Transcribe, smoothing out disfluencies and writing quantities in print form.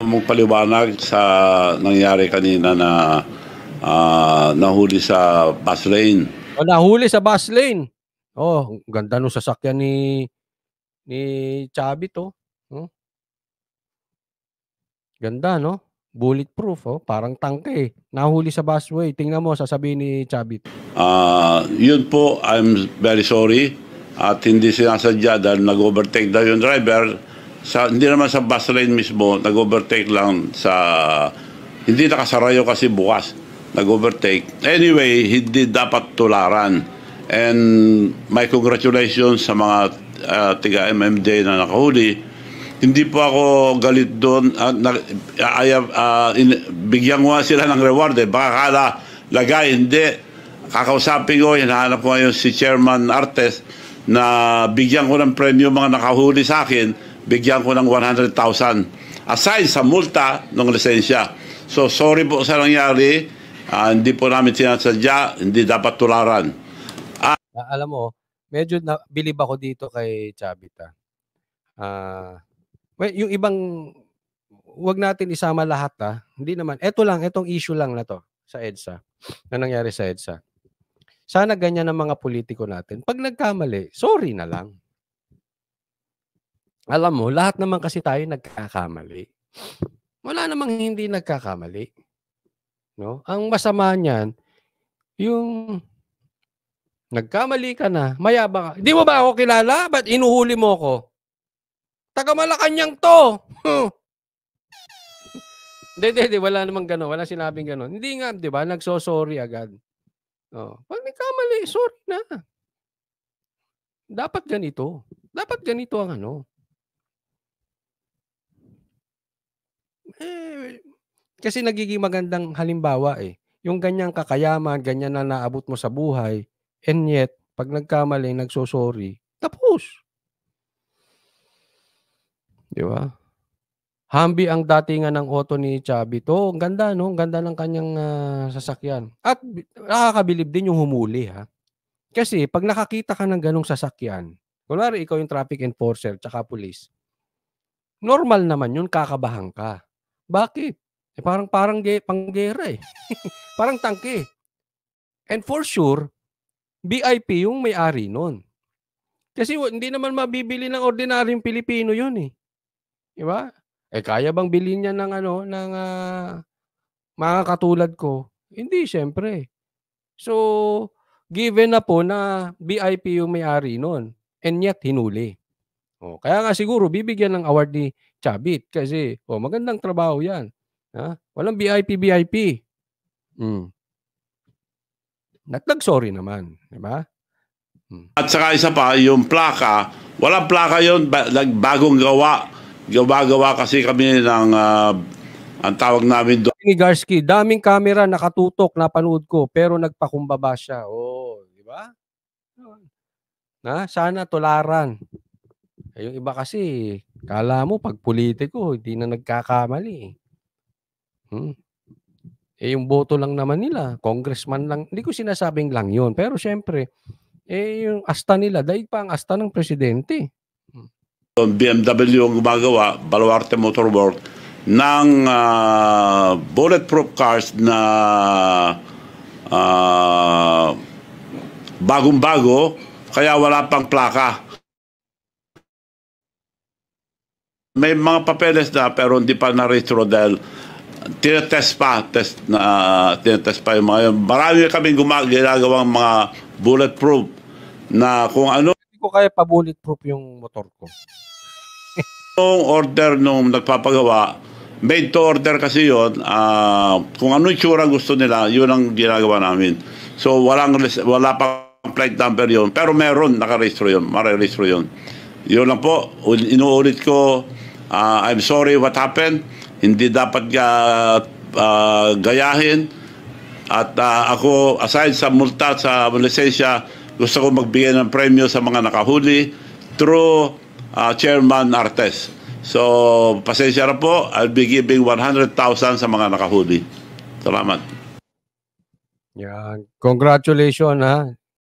Mong paliwanag sa nangyari kanina na nahuli sa bus lane. O, nahuli sa bus lane. Oh, ganda nung sasakyan ni Chubby to. Oh. Ganda, no? Bulletproof, oh. Parang tangke. Nahuli sa busway. Tingnan mo, sasabihin ni Chubby. Yun po, I'm very sorry. At hindi sinasadya dahil nag-overtake daw yung driver. Hindi naman sa bus lane mismo, nag-overtake lang sa... Hindi nakasarayo kasi bukas. Nag-overtake. Anyway, hindi dapat tularan. And my congratulations sa mga tiga-MMJ na nakahuli. Hindi po ako galit doon. Bigyan ko sila ng reward. Baka kala lagay, hindi. Kakausapin ko, hinahanap ko ngayon si Chairman Artes na bigyan ko ng premyo mga nakahuli sa akin, bigyan ko ng 100,000 aside sa multa ng lisensya. So sorry po sa nangyari, hindi po namin sinasadya, hindi dapat tularan. Alam mo, medyo bilib ako dito kay Chavita. Yung ibang, wag natin isama lahat Hindi naman, etong issue lang na to sa EDSA, na nangyari sa EDSA. Sana ganyan ang mga politiko natin. Pag nagkamali, sorry na lang. Alam mo, lahat naman kasi tayo nagkakamali. Wala namang hindi nagkakamali. No? Ang masama niyan, yung nagkamali ka na, mayabang ka. Di mo ba ako kilala? Ba't inuhuli mo ko? Taga Malacanang to! Hindi, wala namang gano'n. Wala sinabing gano'n. Hindi nga, di ba? Nagso-sorry agad. Pag nagkamali, sorry na. Dapat ganito. Dapat ganito ang ano. Kasi nagiging magandang halimbawa Yung ganyang kakayaman, ganyan na naabot mo sa buhay, and yet, pag nagkamali, nagsosorry, tapos. Di ba? Humvee ang datingan ng auto ni Chubby to. Ang ganda, no? Ang ganda ng kanyang sasakyan. At nakakabilib din yung humuli, ha? Kasi pag nakakita ka ng ganong sasakyan, kunwari ikaw yung traffic enforcer tsaka police, normal naman yun, kakabahan ka. Bakit? Parang panggera parang tangke. And for sure, VIP yung may-ari nun. Kasi hindi naman mabibili ng ordinaryong Pilipino yun Di ba? Kaya bang bilhin niya ng ng mga katulad ko? Hindi, syempre. So, given na po na VIP yung may-ari nun, and yet hinuli. Kaya nga siguro bibigyan ng award ni Chavit kasi magandang trabaho yan. Walang VIP. Nag-sorry naman. Diba? At saka isa pa, yung plaka, walang plaka yun, bagong gawa. Gawa kasi kami ng, ang tawag namin doon. Ni Garski, daming camera nakatutok, napanood ko, pero nagpakumbaba siya. Di ba? Sana tularan. Yung iba kasi, kala mo pag politiko, hindi na nagkakamali. Yung boto lang naman nila, congressman lang. Hindi ko sinasabing lang yun. Pero syempre, yung asta nila, daig pa ang asta ng presidente. BMW ang gumagawa, Baluarte Motor Works, ng bulletproof cars na bagong-bago, kaya wala pang plaka. May mga papeles na pero hindi pa na-retro dahil tinetest pa yung mga yun. Marami kaming ginagawang mga bulletproof na kung ano. Hindi ko kaya pa-bulletproof yung motor ko. Yung order nung nagpapagawa, made to order kasi yun, kung ano yung tsura gusto nila, yun ang ginagawa namin. So wala pang plate number yun, pero meron, nakarehistro yun, marerehistro yun. Yun lang po, inuulit ko, I'm sorry what happened, hindi dapat gayahin, at ako, aside sa multa sa lisensya, gusto ko magbigay ng premyo sa mga nakahuli through Chairman Artes. So, pasensya na po, I'll be giving 100,000 sa mga nakahuli. Salamat. Yan. Congratulations